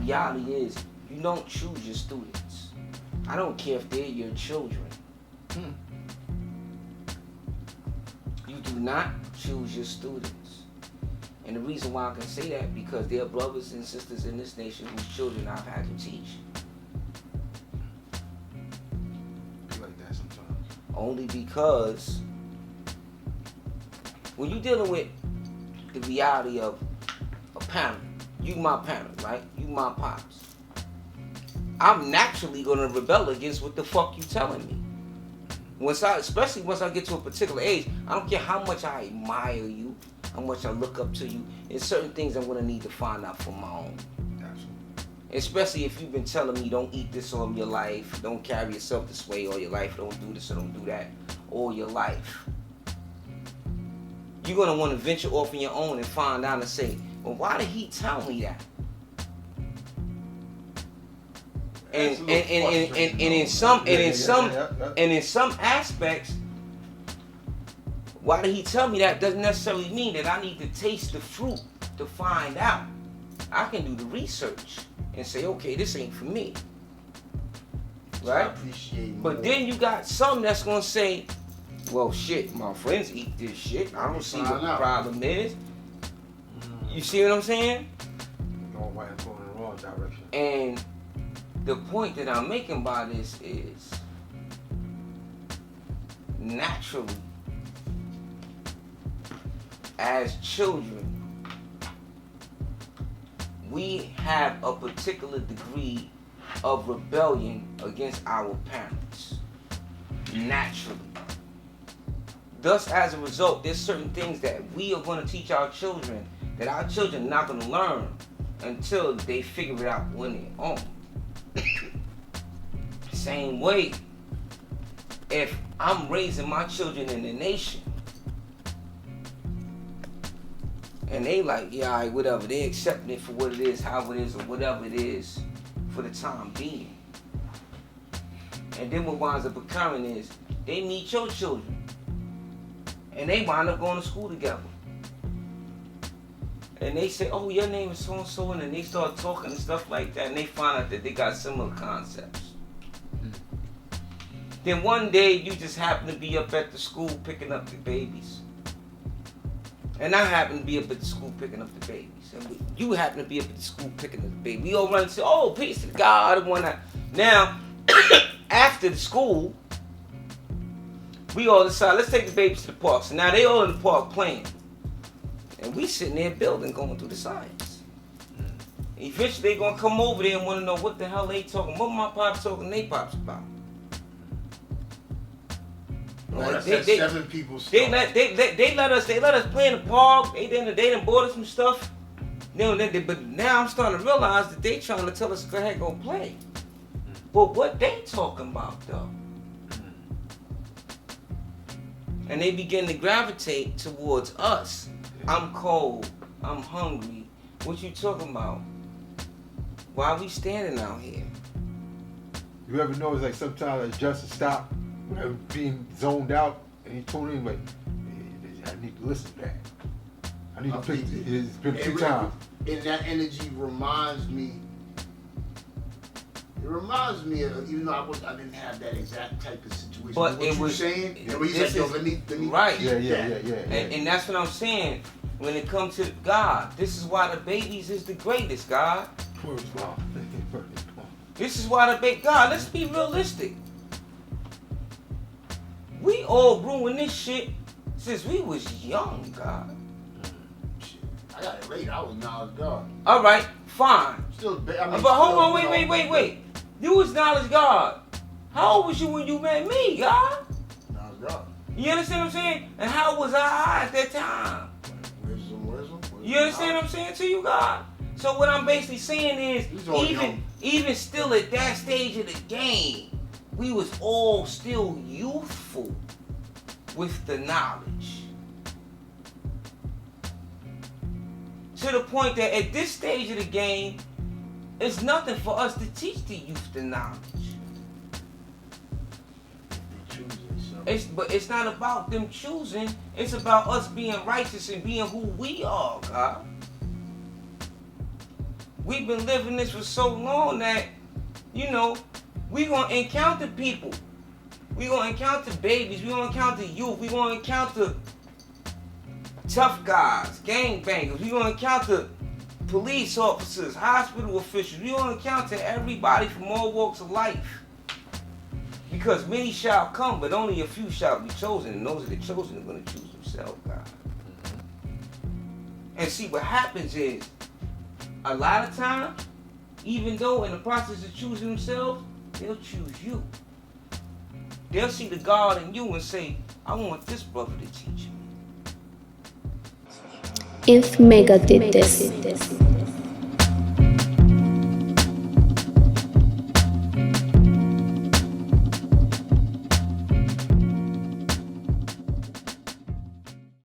reality is, you don't choose your students. I don't care if they're your children. You do not choose your students. And the reason why I can say that, because there are brothers and sisters in this nation whose children I've had to teach. Be like that sometimes. Only because when you're dealing with the reality of a parent, you my parent, right? You my pops. I'm naturally gonna rebel against what the fuck you telling me. Especially once I get to a particular age, I don't care how much I admire you, how much I look up to you. There's certain things I'm gonna need to find out for my own. Absolutely. Especially if you've been telling me don't eat this all your life, don't carry yourself this way all your life, don't do this or don't do that all your life. You're gonna want to venture off on your own and find out and say, well, why did he tell me that? And in some aspects, why did he tell me that doesn't necessarily mean that I need to taste the fruit to find out. I can do the research and say, okay, this ain't for me. Right? But then you got some that's gonna say, well, shit, my friends eat this shit. I don't see what the problem is. You see what I'm saying? Going right and going in the wrong direction. And the point that I'm making by this is, naturally, as children, we have a particular degree of rebellion against our parents. Naturally. Thus, as a result, there's certain things that we are going to teach our children that our children are not going to learn until they figure it out on their own. Same way, if I'm raising my children in the nation, and they like, yeah, all right, whatever, they accepting it for what it is, how it is, or whatever it is for the time being. And then what winds up occurring is, they meet your children, and they wind up going to school together. And they say, oh, your name is so-and-so, and then they start talking and stuff like that, and they find out that they got similar concepts. Then one day, you just happen to be up at the school picking up the babies. And I happen to be up at the school picking up the babies. And you happen to be up at the school picking up the babies. We all run and say, oh, peace to God. Now, after the school, we all decide, let's take the babies to the park. So now they all in the park playing. And we sitting there building, going through the science. Eventually they gonna come over there and wanna know what the hell they talking, what my pops talking, they pops about. They let us play in the park. They done bought us some stuff. But now I'm starting to realize that they trying to tell us go ahead, go play. But what they talking about though? And they begin to gravitate towards us. I'm cold. I'm hungry. What you talking about? Why are we standing out here? You ever notice like sometimes like Justin stop being zoned out and he told him like, hey, I need to listen back. I need to pick it's been 2 times. And that energy reminds me. It reminds me of, even though I didn't have that exact type of situation. But what it you was saying. Yeah, he's like, yo, let me right. Yeah. And that's what I'm saying. When it comes to God, this is why the babies is the greatest, God. This is why God, let's be realistic. We all brewing this shit since we was young, God. Shit. I got it late. I was knowledge God. All right, fine. Still, but hold on, wait. You acknowledge God. How old was you when you met me, God? Knowledge God. You understand what I'm saying? And how was I at that time? Wisdom. You understand what I'm saying to you, God? So what I'm basically saying is, even still at that stage of the game, we was all still youthful with the knowledge. To the point that at this stage of the game, it's nothing for us to teach the youth the knowledge. But it's not about them choosing. It's about us being righteous and being who we are, God. we've been living this for so long that, you know, we gonna encounter people. We gonna encounter babies. We gonna encounter youth. We gonna encounter tough guys, gangbangers. We gonna encounter police officers, hospital officials. We gonna encounter everybody from all walks of life. Because many shall come, but only a few shall be chosen, and those that are chosen are gonna choose themselves, God. And see, what happens is, a lot of times, even though in the process of choosing themselves, they'll choose you. They'll see the God in you and say, I want this brother to teach me. If Mecca did this.